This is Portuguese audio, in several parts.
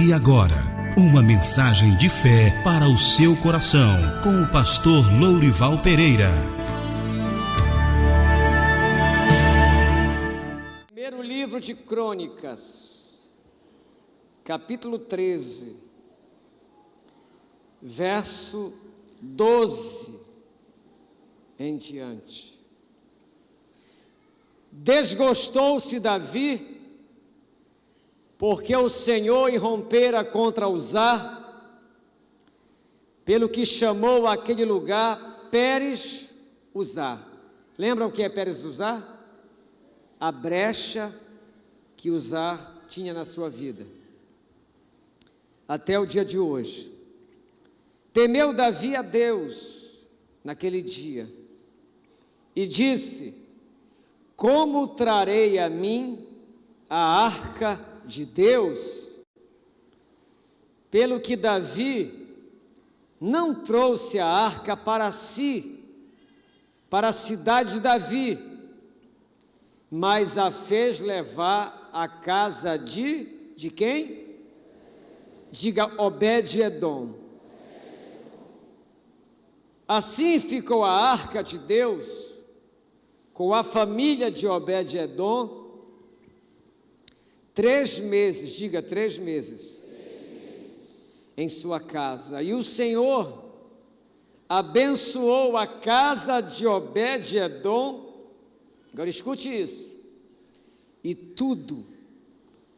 E agora, uma mensagem de fé para o seu coração, com o pastor Lourival Pereira. Primeiro livro de Crônicas, capítulo 13, verso 12 em diante. Desgostou-se Davi, porque o Senhor irrompera contra Uzá, pelo que chamou aquele lugar Pérez Uzá. Lembram o que é Pérez Uzá? A brecha que Uzá tinha na sua vida, até o dia de hoje. Temeu Davi a Deus naquele dia, e disse: como trarei a mim a arca de Deus? Pelo que Davi não trouxe a arca para si, para a cidade de Davi, mas a fez levar à casa de quem? Diga, Obed-edom. Assim ficou a arca de Deus com a família de Obed-edom 3 meses, diga 3 meses, em sua casa. E o Senhor abençoou a casa de Obed-edom. Agora escute isso. E tudo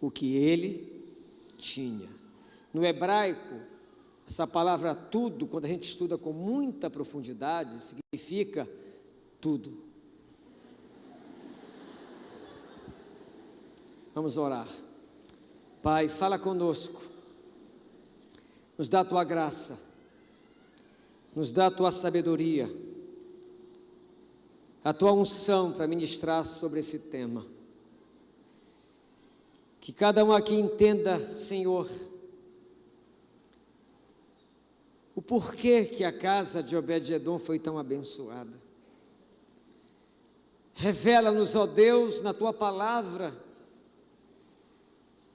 o que ele tinha. No hebraico, essa palavra tudo, quando a gente estuda com muita profundidade, significa tudo. Vamos orar. Pai, fala conosco, nos dá a tua graça, nos dá a tua sabedoria, a tua unção para ministrar sobre esse tema. Que cada um aqui entenda, Senhor, o porquê que a casa de Obed-edom foi tão abençoada. Revela-nos, ó Deus, na tua palavra,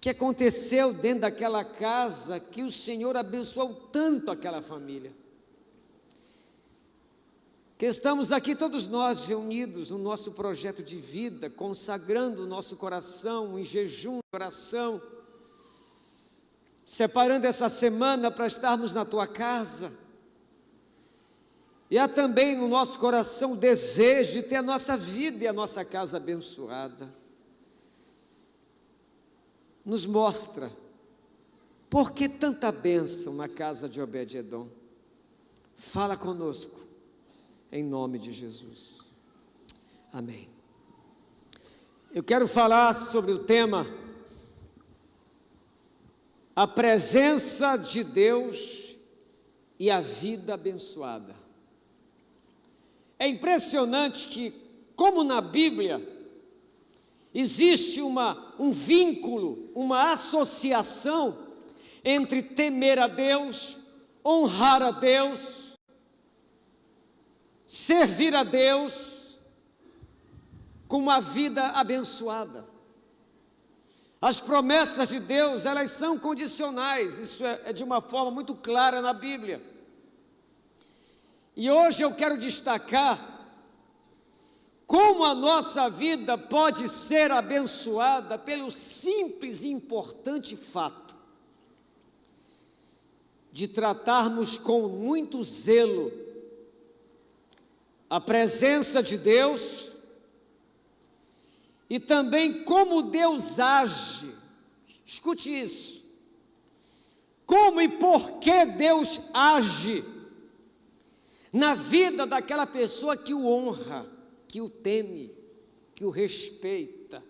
que aconteceu dentro daquela casa, que o Senhor abençoou tanto aquela família. Que estamos aqui todos nós reunidos no nosso projeto de vida, consagrando o nosso coração em jejum, oração, separando essa semana para estarmos na tua casa. E há também no nosso coração o desejo de ter a nossa vida e a nossa casa abençoada. Nos mostra por que tanta bênção na casa de Obed-edom. Fala conosco, em nome de Jesus. Amém. Eu quero falar sobre o tema a presença de Deus e a vida abençoada. É impressionante que, como na Bíblia, existe um vínculo, uma associação entre temer a Deus, honrar a Deus, servir a Deus, com uma vida abençoada. As promessas de Deus, elas são condicionais, isso é de uma forma muito clara na Bíblia. E hoje eu quero destacar como a nossa vida pode ser abençoada pelo simples e importante fato de tratarmos com muito zelo a presença de Deus e também como Deus age. Escute isso. Como e por que Deus age na vida daquela pessoa que o honra, que o teme, que o respeita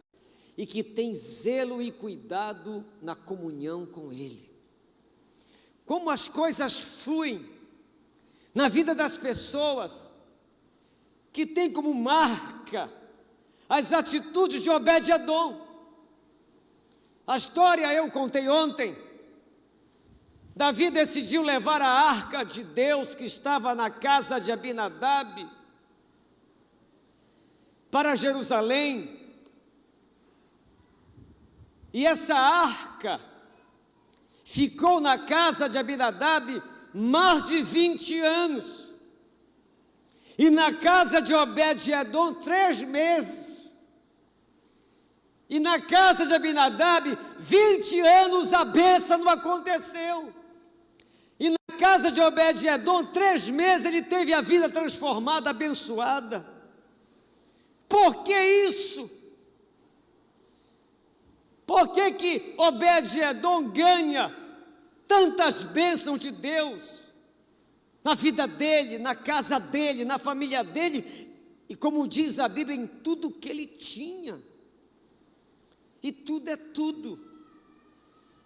e que tem zelo e cuidado na comunhão com Ele. Como as coisas fluem na vida das pessoas que tem como marca as atitudes de Obed-edom. A história eu contei ontem. Davi decidiu levar a arca de Deus que estava na casa de Abinadab para Jerusalém. E essa arca ficou na casa de Abinadab mais de 20 anos, e na casa de Obed-Edom 3 meses, e na casa de Abinadab 20 anos a bênção não aconteceu, e na casa de Obed-Edom 3 meses ele teve a vida transformada, abençoada. Por que isso? Por que que Obed-Edom ganha tantas bênçãos de Deus na vida dele, na casa dele, na família dele, e como diz a Bíblia, em tudo que ele tinha? E tudo é tudo.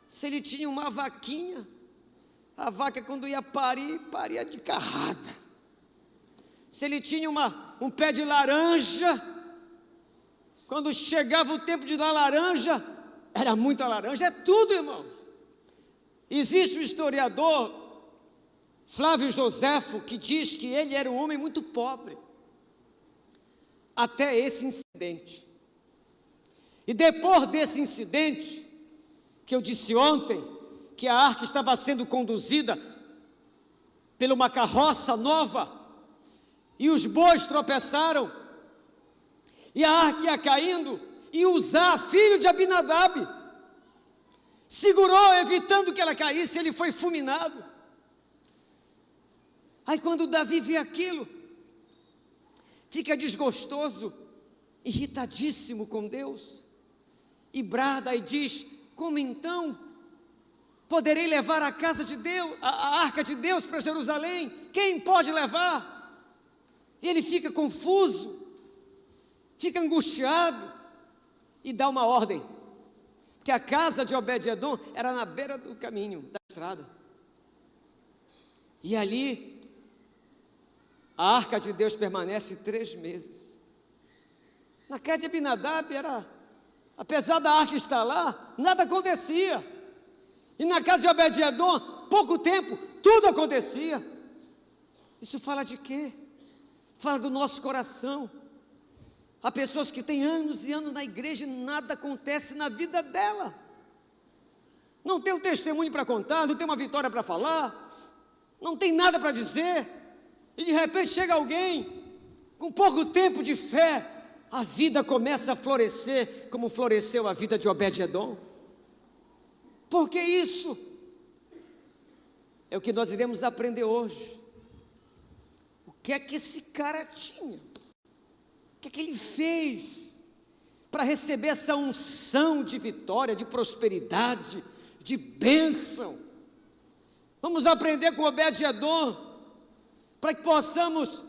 Se ele tinha uma vaquinha, a vaca quando ia parir, paria de carrada. Se ele tinha um pé de laranja, quando chegava o tempo de dar laranja, era muita laranja. É tudo, irmãos. Existe um historiador, Flávio Joséfo, que diz que ele era um homem muito pobre, até esse incidente. E depois desse incidente, que eu disse ontem, que a arca estava sendo conduzida por uma carroça nova, e os bois tropeçaram, e a arca ia caindo, e Uzá, filho de Abinadab, segurou, evitando que ela caísse, ele foi fulminado. Aí quando Davi vê aquilo, fica desgostoso, irritadíssimo com Deus, e brada e diz: como então poderei levar a casa de Deus, a arca de Deus para Jerusalém? Quem pode levar? E ele fica confuso, fica angustiado, e dá uma ordem, que a casa de Obed-Edom era na beira do caminho, da estrada, e ali a arca de Deus permanece 3 meses. Na casa de Abinadab apesar da arca estar lá, nada acontecia. E na casa de Obed-Edom, pouco tempo, tudo acontecia. Isso fala de quê? Fala do nosso coração. Há pessoas que têm anos e anos na igreja e nada acontece na vida dela. Não tem um testemunho para contar, não tem uma vitória para falar, não tem nada para dizer. E de repente chega alguém com pouco tempo de fé, a vida começa a florescer, como floresceu a vida de Obed-Edom. Por que isso? É o que nós iremos aprender hoje. O que é que esse cara tinha? O que é que ele fez para receber essa unção de vitória, de prosperidade, de bênção? Vamos aprender com Obed-Edom, para que possamos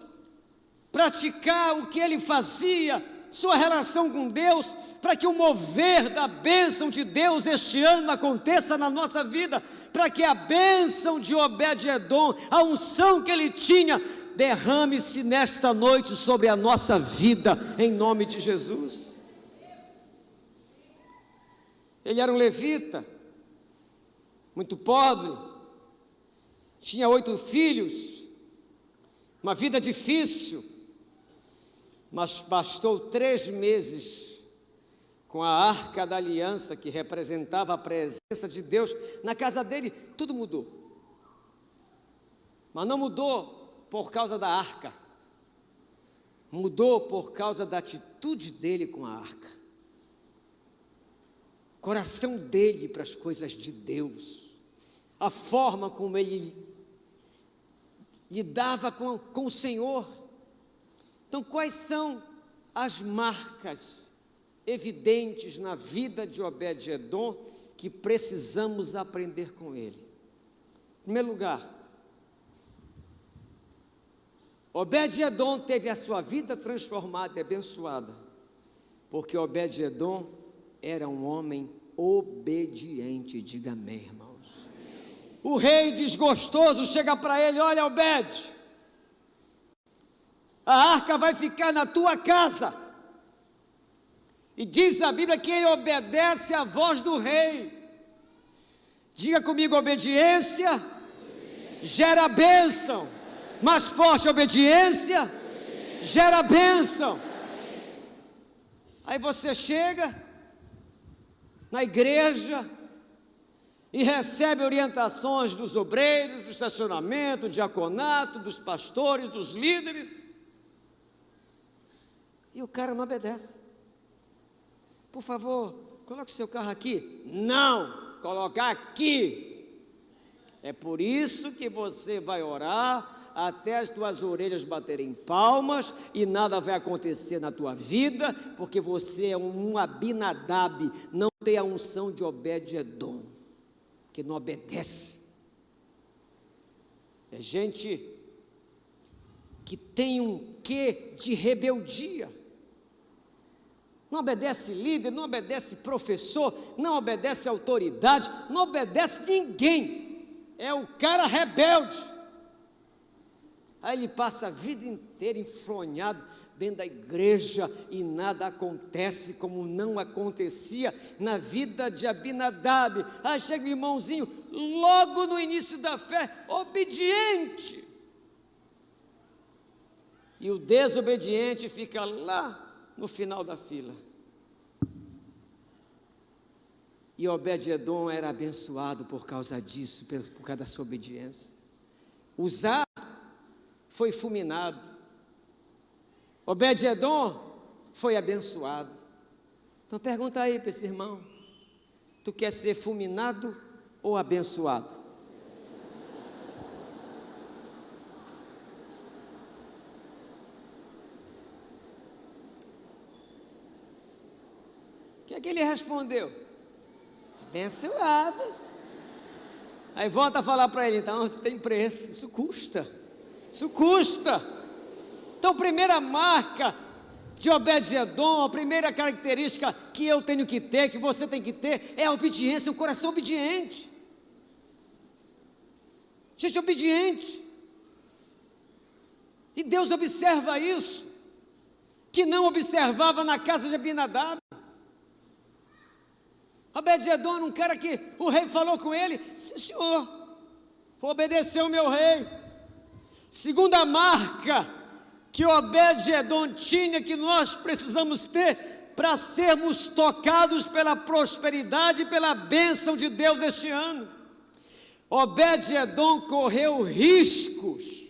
praticar o que ele fazia, sua relação com Deus, para que o mover da bênção de Deus este ano aconteça na nossa vida, para que a bênção de Obed-Edom, a unção que ele tinha, derrame-se nesta noite sobre a nossa vida, em nome de Jesus. Ele era um levita, muito pobre, tinha 8 filhos, uma vida difícil, mas bastou 3 meses com a arca da aliança, que representava a presença de Deus na casa dele, tudo mudou. Mas não mudou por causa da arca, mudou por causa da atitude dele com a arca, o coração dele para as coisas de Deus, a forma como ele lidava com o Senhor. Então, quais são as marcas evidentes na vida de Obed-Edom que precisamos aprender com ele? Em primeiro lugar, Obed-Edom teve a sua vida transformada e abençoada, porque Obed-Edom era um homem obediente. Diga amém, irmãos. O rei desgostoso chega para ele: olha, Obed, a arca vai ficar na tua casa. E diz a Bíblia que ele obedece à voz do rei. Diga comigo: obediência gera bênção. Mais forte: obediência gera bênção. Aí você chega na igreja e recebe orientações dos obreiros, do estacionamento, do diaconato, dos pastores, dos líderes, e o cara não obedece. Por favor, coloque seu carro aqui. Não, colocar aqui. É por isso que você vai orar até as tuas orelhas baterem palmas e nada vai acontecer na tua vida, porque você é um Abinadab, não tem a unção de Obed-Edom, que não obedece. É gente que tem um quê de rebeldia. Não obedece líder, não obedece professor, não obedece autoridade, não obedece ninguém. É o cara rebelde. Aí ele passa a vida inteira enfronhado dentro da igreja e nada acontece como não acontecia na vida de Abinadab. Aí chega o irmãozinho, logo no início da fé, obediente. E o desobediente fica lá no final da fila. E Obed-Edom era abençoado por causa disso, por causa da sua obediência. Uzá foi fulminado. Obed-Edom foi abençoado. Então pergunta aí para esse irmão: tu quer ser fulminado ou abençoado? O que é que ele respondeu? Abençoado. Aí volta a falar para ele: então, tem preço, isso custa. Isso custa. Então, primeira marca de Obed-Edom, a primeira característica que eu tenho que ter, que você tem que ter, é a obediência, o coração obediente. Gente obediente. E Deus observa isso, que não observava na casa de Abinadab. Obed-Edom era um cara que o rei falou com ele: sim, senhor, vou obedecer o meu rei. Segunda marca que Obed-Edom tinha, que nós precisamos ter para sermos tocados pela prosperidade e pela bênção de Deus este ano: Obed-Edom correu riscos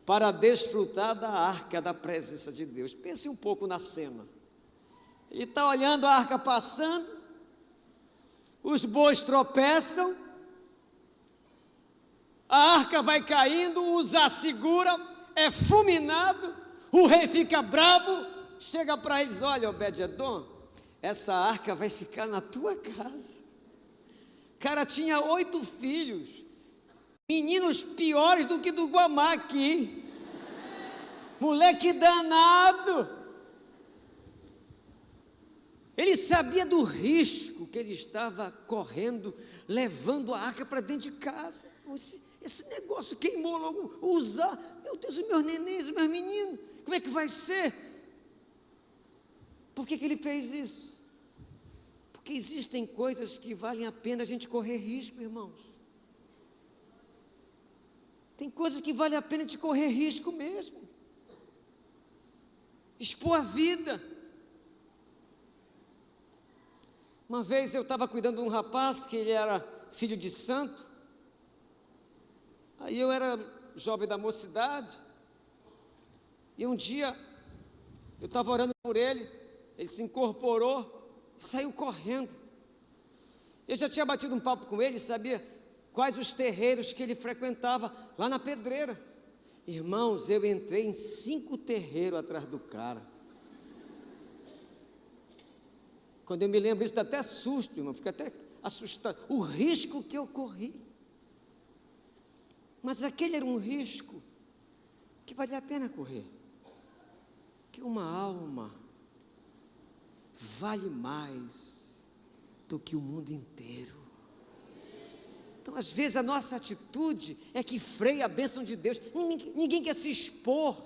para desfrutar da arca da presença de Deus. Pense um pouco na cena. Ele está olhando a arca passando, os bois tropeçam, a arca vai caindo, Uzá segura, é fulminado, o rei fica bravo, chega para eles: olha, Obed-Edom, essa arca vai ficar na tua casa. O cara tinha 8 filhos, meninos piores do que do Guamá aqui, moleque danado. Ele sabia do risco que ele estava correndo, levando a arca para dentro de casa. Esse negócio queimou logo o Uzá. Meu Deus, os meus nenéns, os meus meninos, como é que vai ser? Por que ele fez isso? Porque existem coisas que valem a pena a gente correr risco, irmãos. Tem coisas que valem a pena a gente correr risco mesmo. Expor a vida. Uma vez eu estava cuidando de um rapaz que ele era filho de santo. Aí eu era jovem da mocidade. E um dia eu estava orando por ele. Ele se incorporou e saiu correndo. Eu já tinha batido um papo com ele, sabia quais os terreiros que ele frequentava lá na Pedreira. Irmãos, eu entrei em 5 terreiros atrás do cara. Quando eu me lembro isso, dá até susto, irmão, fica até assustado. O risco que eu corri. Mas aquele era um risco que valia a pena correr. Que uma alma vale mais do que o mundo inteiro. Então, às vezes, a nossa atitude é que freia a bênção de Deus. Ninguém quer se expor.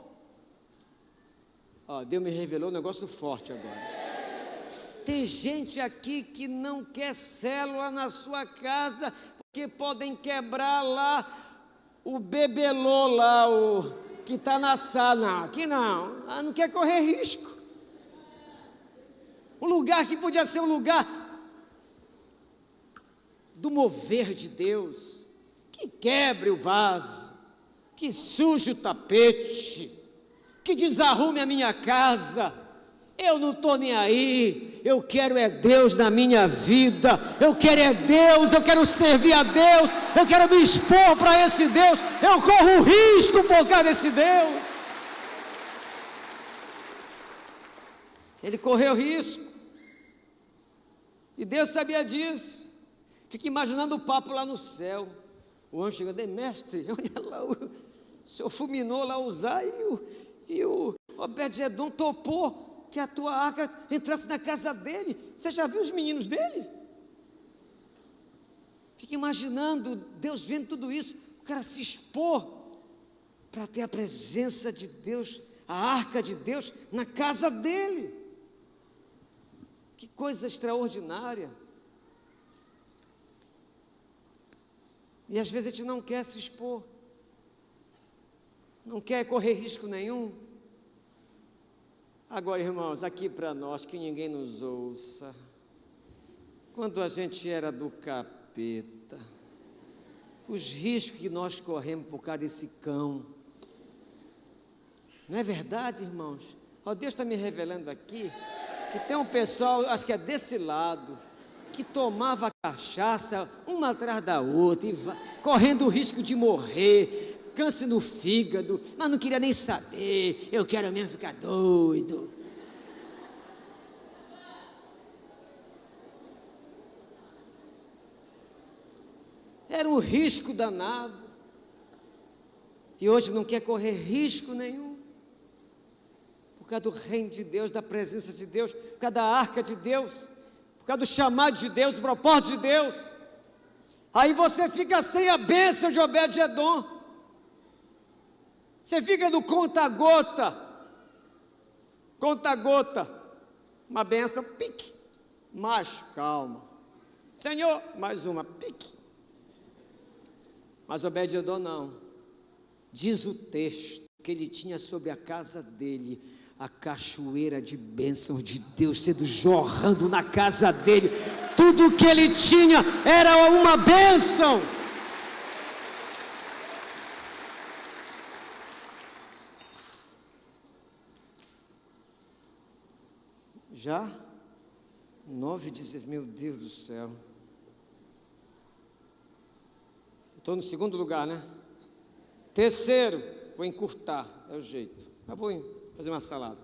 Deus me revelou um negócio forte agora. Tem gente aqui que não quer célula na sua casa, porque podem quebrar lá o bebelô lá, o que está na sala. Não, aqui não. Não quer correr risco. Um lugar que podia ser um lugar do mover de Deus, que quebre o vaso, que suje o tapete, que desarrume a minha casa. Eu não estou nem aí, eu quero é Deus na minha vida, eu quero é Deus, eu quero servir a Deus, eu quero me expor para esse Deus, eu corro risco por causa desse Deus. Ele correu risco, e Deus sabia disso. Fica imaginando o papo lá no céu, o anjo chegando: mestre, olha lá, o senhor fulminou lá Uzá, e o Obed-edom topou que a tua arca entrasse na casa dele. Você já viu os meninos dele? Fica imaginando Deus vendo tudo isso, o cara se expor para ter a presença de Deus, a arca de Deus na casa dele. Que coisa extraordinária. E às vezes a gente não quer se expor, não quer correr risco nenhum. Agora, irmãos, aqui para nós, que ninguém nos ouça, quando a gente era do capeta, os riscos que nós corremos por causa desse cão, não é verdade, irmãos? Deus está me revelando aqui, que tem um pessoal, acho que é desse lado, que tomava cachaça, uma atrás da outra, e correndo o risco de morrer, câncer no fígado, mas não queria nem saber, eu quero mesmo ficar doido. Era um risco danado, e hoje não quer correr risco nenhum, por causa do reino de Deus, da presença de Deus, por causa da arca de Deus, por causa do chamado de Deus, do propósito de Deus. Aí você fica sem a bênção de Obed-edom, você fica no conta-gota, uma bênção, pique, mais calma, Senhor, mais uma, pique. Mas Obed-edom não, diz o texto, que ele tinha sobre a casa dele a cachoeira de bênção de Deus sendo jorrando na casa dele, tudo que ele tinha era uma bênção. Já 9:16, meu Deus do céu, estou no segundo lugar, né? Terceiro, vou encurtar, é o jeito, mas vou fazer uma salada.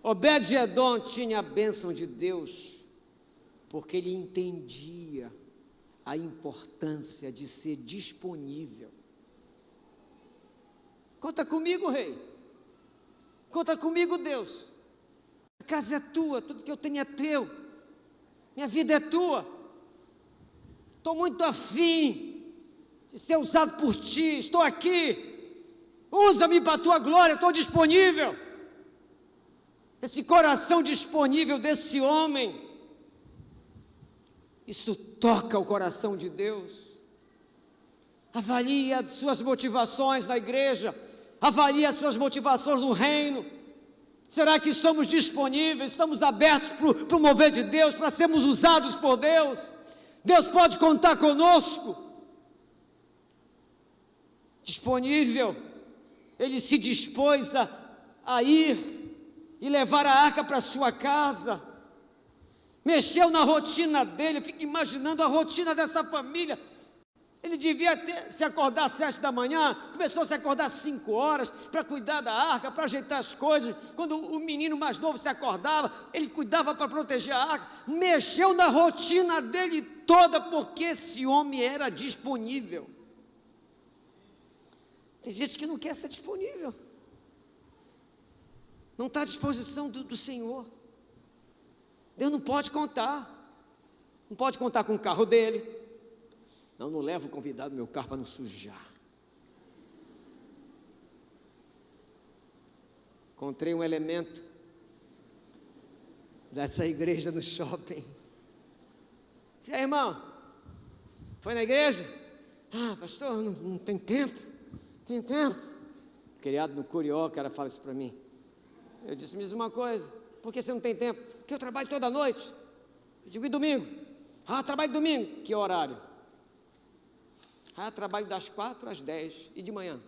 Obed-edom tinha a bênção de Deus, porque ele entendia a importância de ser disponível. Conta comigo, rei, conta comigo, Deus, a casa é tua, tudo que eu tenho é teu, minha vida é tua, estou muito afim de ser usado por ti, estou aqui, usa-me para a tua glória, estou disponível. Esse coração disponível desse homem, isso toca o coração de Deus. Avalie as suas motivações na igreja, avalie as suas motivações no reino. Será que estamos disponíveis, estamos abertos para o mover de Deus, para sermos usados por Deus? Deus pode contar conosco. Disponível, ele se dispôs a ir e levar a arca para sua casa, mexeu na rotina dele. Eu fico imaginando a rotina dessa família. Ele devia se acordar às 7 da manhã, começou a se acordar às 5 horas, para cuidar da arca, para ajeitar as coisas. Quando o menino mais novo se acordava, ele cuidava para proteger a arca, mexeu na rotina dele toda, porque esse homem era disponível. Tem gente que não quer ser disponível, não está à disposição do Senhor. Deus não pode contar com o carro dele. Não levo o convidado no meu carro para não sujar. Encontrei um elemento dessa igreja no shopping. E aí, irmão, foi na igreja? Pastor, não tem tempo. Tem tempo. Criado no Curió, o cara fala isso para mim. Eu disse: me diz uma coisa, por que você não tem tempo? Porque eu trabalho toda noite. Eu digo, e domingo? Trabalho domingo. Que horário? Trabalho das 4 às 10. E de manhã?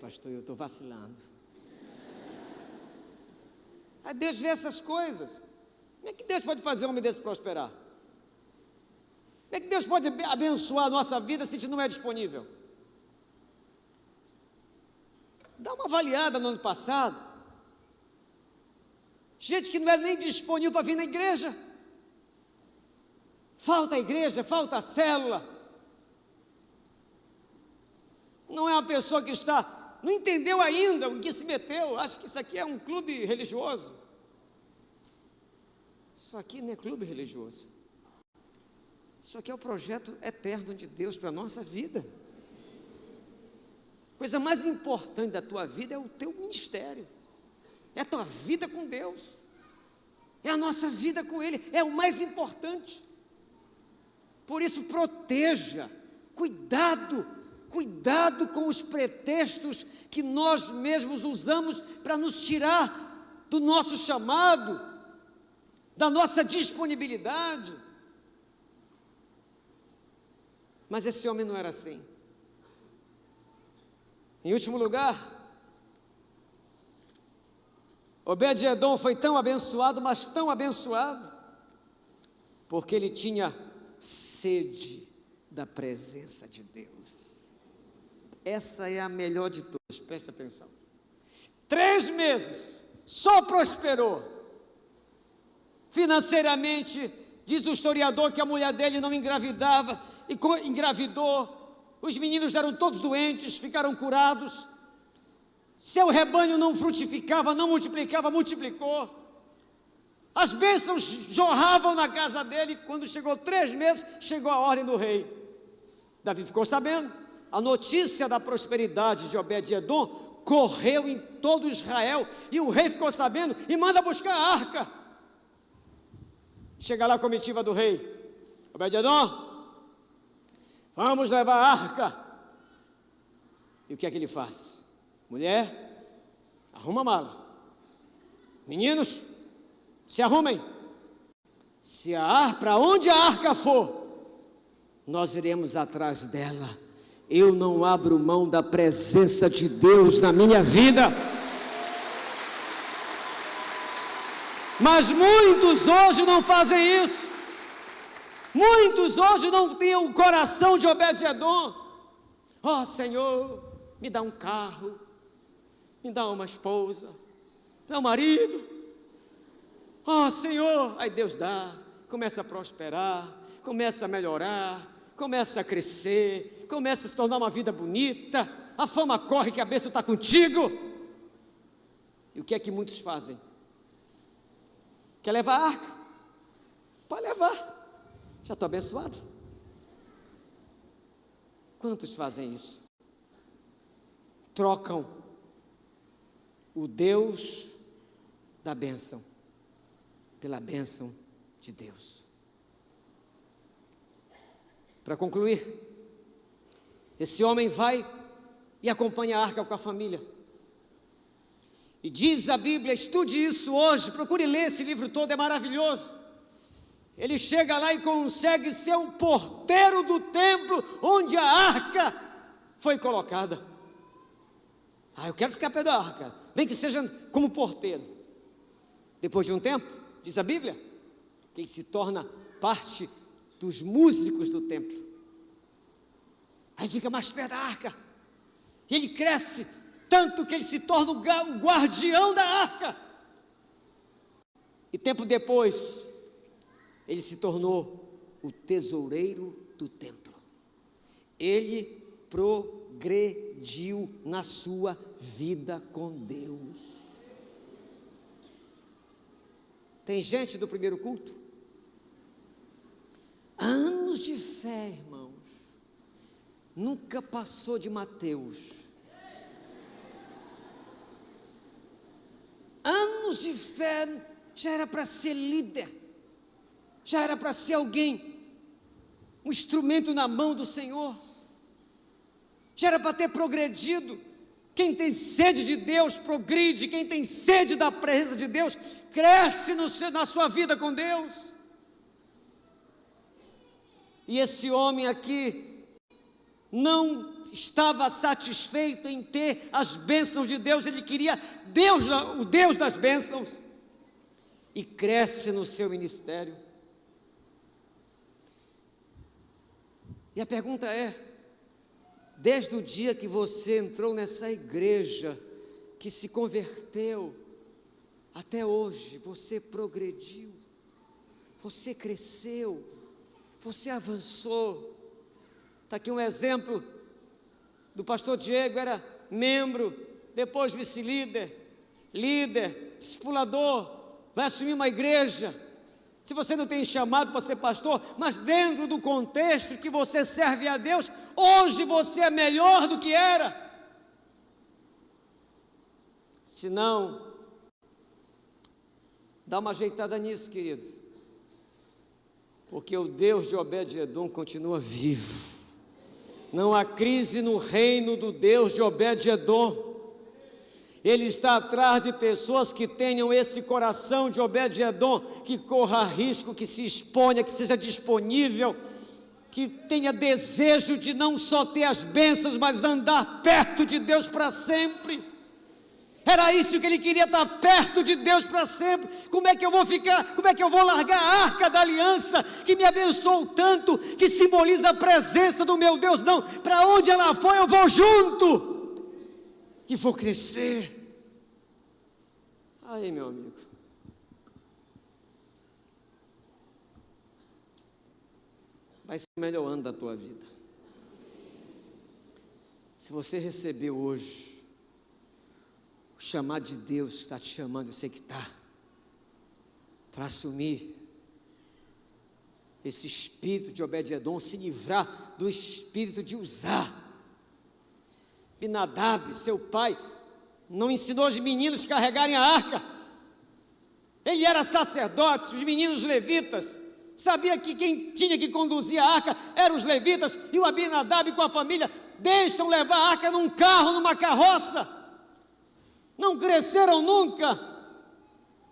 Pastor, eu estou vacilando. Aí Deus vê essas coisas. Como é que Deus pode fazer um homem desse prosperar? Como é que Deus pode abençoar a nossa vida se a gente não é disponível? Dá uma avaliada no ano passado. Gente que não é nem disponível para vir na igreja. Falta a igreja, falta a célula. Não é uma pessoa que não entendeu ainda o que se meteu, acha que isso aqui é um clube religioso. Isso aqui não é clube religioso. Isso aqui é o projeto eterno de Deus para a nossa vida. A coisa mais importante da tua vida é o teu ministério, é a tua vida com Deus, é a nossa vida com Ele, é o mais importante. Por isso proteja, cuidado com os pretextos que nós mesmos usamos para nos tirar do nosso chamado, da nossa disponibilidade. Mas esse homem não era assim. Em último lugar, Obed-Edom foi tão abençoado, mas tão abençoado, porque ele tinha sede da presença de Deus. Essa é a melhor de todas, preste atenção. 3 meses, só prosperou. Financeiramente, diz o historiador que a mulher dele não engravidava, e engravidou, os meninos eram todos doentes, ficaram curados, seu rebanho não frutificava, não multiplicava, multiplicou, as bênçãos jorravam na casa dele. Quando chegou 3 meses, chegou a ordem do rei. Davi ficou sabendo, a notícia da prosperidade de Obed-Edom correu em todo Israel, e o rei ficou sabendo, e manda buscar a arca. Chega lá a comitiva do rei, Obed-Edom, vamos levar a arca. E o que é que ele faz? Mulher, arruma a mala. Meninos, se arrumem. Para onde a arca for, nós iremos atrás dela. Eu não abro mão da presença de Deus na minha vida. Mas muitos hoje não fazem isso. Muitos hoje não têm o coração de Obed-Edom. Senhor, me dá um carro, me dá uma esposa, me dá um marido. Senhor, aí Deus dá, começa a prosperar, começa a melhorar, começa a crescer, começa a se tornar uma vida bonita, a fama corre que a bênção está contigo. E o que é que muitos fazem? Quer levar a arca? Pode levar, já estou abençoado. Quantos fazem isso? Trocam o Deus da bênção pela bênção de Deus. Para concluir, esse homem vai e acompanha a arca com a família. E diz a Bíblia, estude isso hoje, procure ler esse livro todo, é maravilhoso. Ele chega lá e consegue ser o porteiro do templo onde a arca foi colocada. Eu quero ficar perto da arca, nem que seja como porteiro. Depois de um tempo, diz a Bíblia, que ele se torna parte dos músicos do templo. Aí fica mais perto da arca. E ele cresce tanto que ele se torna o guardião da arca. E tempo depois, ele se tornou o tesoureiro do templo. Ele progrediu na sua vida com Deus. Tem gente do primeiro culto, anos de fé, irmãos, nunca passou de Mateus. Anos de fé, já era para ser líder, já era para ser alguém, um instrumento na mão do Senhor, já era para ter progredido, Quem tem sede de Deus progride, quem tem sede da presença de Deus cresce na sua vida com Deus. E esse homem aqui não estava satisfeito em ter as bênçãos de Deus, ele queria Deus, o Deus das bênçãos, e cresce no seu ministério. E a pergunta é: desde o dia que você entrou nessa igreja, que se converteu, até hoje, você progrediu, você cresceu, você avançou? Está aqui um exemplo do pastor Diego, era membro, depois vice-líder, líder, discipulador, vai assumir uma igreja. Se você não tem chamado para ser pastor, mas dentro do contexto que você serve a Deus, hoje você é melhor do que era. Se não, dá uma ajeitada nisso, querido, porque o Deus de Obed-Edom continua vivo. Não há crise no reino do Deus de Obed-Edom. Ele está atrás de pessoas que tenham esse coração de Obed-Edom, que corra risco, que se exponha, que seja disponível, que tenha desejo de não só ter as bênçãos, mas andar perto de Deus para sempre. Era isso que ele queria, estar perto de Deus para sempre. Como é que eu vou ficar, como é que eu vou largar a arca da aliança, que me abençoou tanto, que simboliza a presença do meu Deus? Não, para onde ela for eu vou junto, e vou crescer. Aí, meu amigo, vai ser o melhor ano da tua vida. Se você recebeu hoje o chamado de Deus que está te chamando, eu sei que está, para assumir esse espírito de Obed-Edom, se livrar do espírito de Uzá. Abinadab, seu pai, não ensinou os meninos a carregarem a arca. Ele era sacerdote, os meninos levitas, sabia que quem tinha que conduzir a arca eram os levitas, e o Abinadab com a família deixam levar a arca num carro, numa carroça. Não cresceram nunca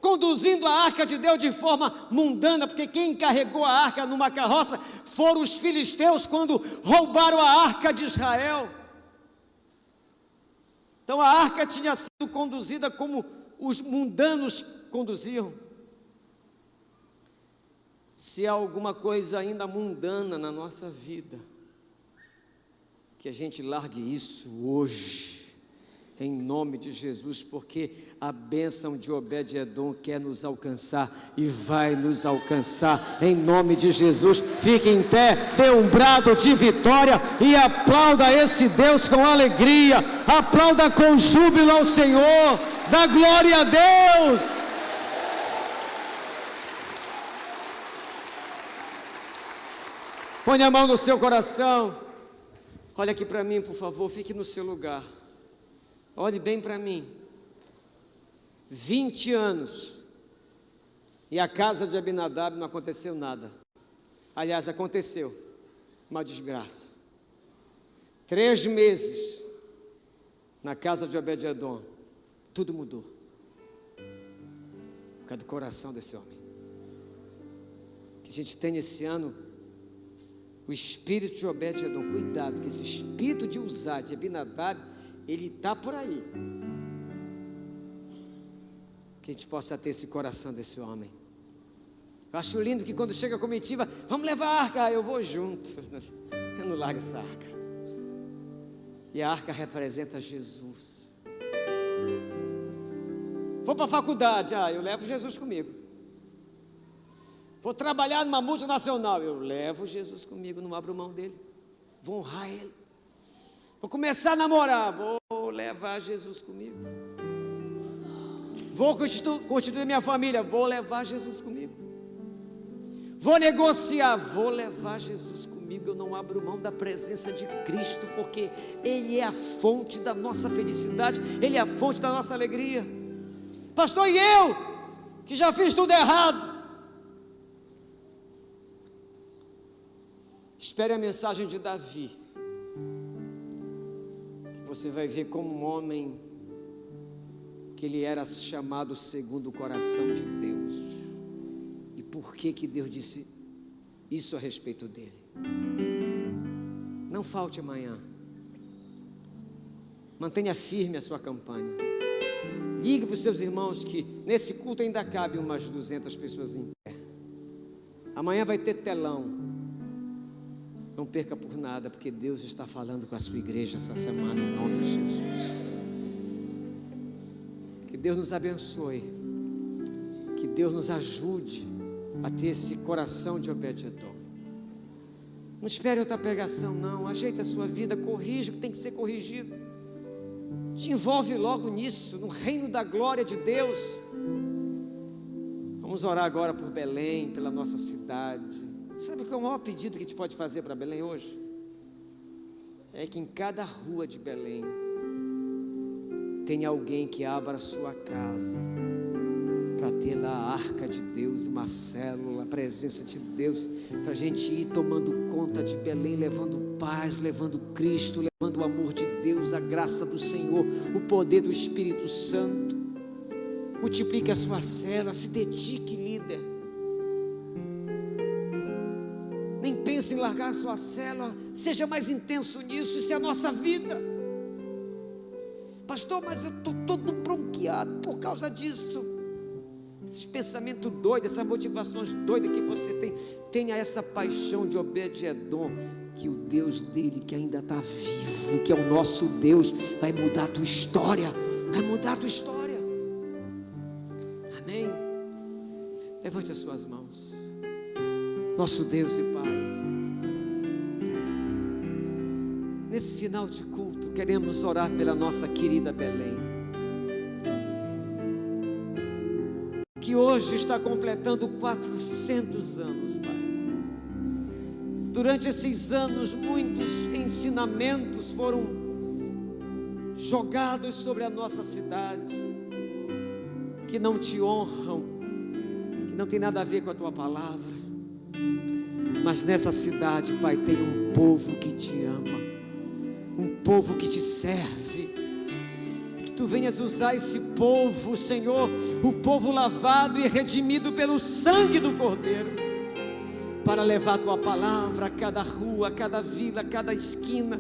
conduzindo a arca de Deus de forma mundana, porque quem carregou a arca numa carroça foram os filisteus quando roubaram a arca de Israel. Então a arca tinha sido conduzida como os mundanos conduziam. Se há alguma coisa ainda mundana na nossa vida, que a gente largue isso hoje, em nome de Jesus, porque a bênção de Obed-Edom quer nos alcançar e vai nos alcançar, em nome de Jesus. Fique em pé, dê um brado de vitória e aplauda esse Deus com alegria, aplauda com júbilo ao Senhor, dá glória a Deus. Põe a mão no seu coração, olha aqui para mim, por favor, fique no seu lugar. Olhe bem para mim. 20 anos e a casa de Abinadab não aconteceu nada. Aliás, aconteceu uma desgraça. 3 meses na casa de Obed-Edom, tudo mudou por causa do coração desse homem. Que a gente tenha esse ano o espírito de Obed-Edom. Cuidado, que esse espírito de Uzá, de Abinadab, ele está por aí. Que a gente possa ter esse coração desse homem. Eu acho lindo que quando chega a comitiva, vamos levar a arca, eu vou junto. Eu não largo essa arca. E a arca representa Jesus. Vou para a faculdade, eu levo Jesus comigo. Vou trabalhar numa multinacional, eu levo Jesus comigo, não abro mão dele. Vou honrar ele. Vou começar a namorar, vou levar Jesus comigo. Vou constituir minha família, vou levar Jesus comigo. Vou negociar, vou levar Jesus comigo. Eu não abro mão da presença de Cristo, porque Ele é a fonte da nossa felicidade, Ele é a fonte da nossa alegria. Pastor, e eu, que já fiz tudo errado? Espere a mensagem de Davi. você vai ver como um homem que ele era chamado segundo o coração de Deus. E por que Deus disse isso a respeito dele? Não falte amanhã. Mantenha firme a sua campanha. Ligue para os seus irmãos que nesse culto ainda cabe umas 200 pessoas em pé. Amanhã vai ter telão. Não perca por nada, porque Deus está falando com a sua igreja essa semana, em nome de Jesus. Que Deus nos abençoe. Que Deus nos ajude a ter esse coração de Obed-Edom. Não espere outra pregação, não. Ajeite a sua vida, corrija o que tem que ser corrigido. Te envolve logo nisso, no reino da glória de Deus. Vamos orar agora por Belém, pela nossa cidade. Sabe qual é o maior pedido que a gente pode fazer para Belém hoje? É que em cada rua de Belém tenha alguém que abra a sua casa para ter lá a arca de Deus, uma célula, a presença de Deus, para a gente ir tomando conta de Belém, levando paz, levando Cristo, levando o amor de Deus, a graça do Senhor, o poder do Espírito Santo. Multiplique a sua célula, se dedique, líder. Nem pense em largar a sua célula, seja mais intenso nisso, isso é a nossa vida. Pastor, mas eu estou todo bronqueado por causa disso. Esses pensamentos doidos, essas motivações doidas que você tem. Tenha essa paixão de Obed-Edom, que o Deus dele, que ainda está vivo, que é o nosso Deus, vai mudar a tua história. Vai mudar a tua história. Amém? Levante as suas mãos. Nosso Deus e Pai, nesse final de culto, queremos orar pela nossa querida Belém, que hoje está completando 400 anos, Pai. Durante esses anos, muitos ensinamentos foram jogados sobre a nossa cidade, que não te honram, que não tem nada a ver com a tua palavra. Mas nessa cidade, Pai, tem um povo que te ama, um povo que te serve. Que tu venhas usar esse povo, Senhor, o povo lavado e redimido pelo sangue do Cordeiro, para levar a tua palavra a cada rua, a cada vila, a cada esquina,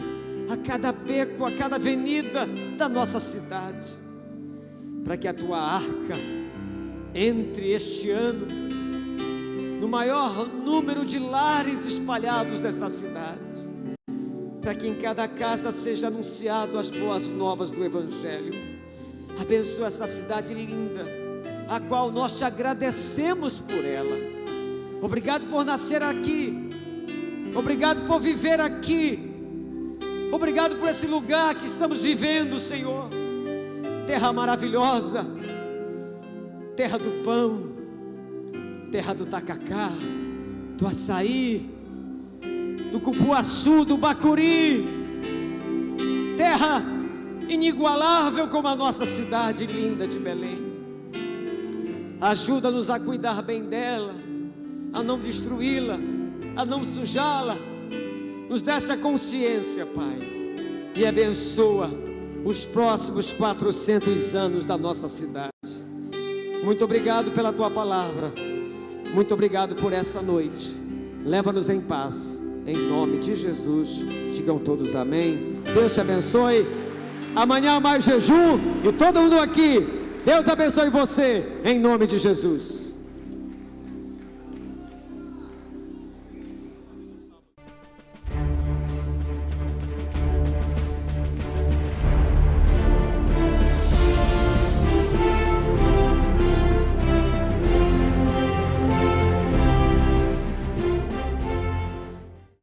a cada beco, a cada avenida da nossa cidade, para que a tua arca entre este ano no maior número de lares espalhados dessa cidade, para que em cada casa seja anunciado as boas novas do Evangelho. Abençoa essa cidade linda, a qual nós te agradecemos por ela. Obrigado por nascer aqui, obrigado por viver aqui, obrigado por esse lugar que estamos vivendo, Senhor. Terra maravilhosa, terra do pão, terra do tacacá, do açaí, do cupuaçu, do bacuri, terra inigualável como a nossa cidade linda de Belém. Ajuda-nos a cuidar bem dela, a não destruí-la, a não sujá-la. Nos dá essa consciência, Pai, e abençoa os próximos 400 anos da nossa cidade. Muito obrigado pela tua palavra. Muito obrigado por essa noite. Leva-nos em paz, em nome de Jesus. Digam todos amém. Deus te abençoe. Amanhã mais jejum e todo mundo aqui. Deus abençoe você, em nome de Jesus.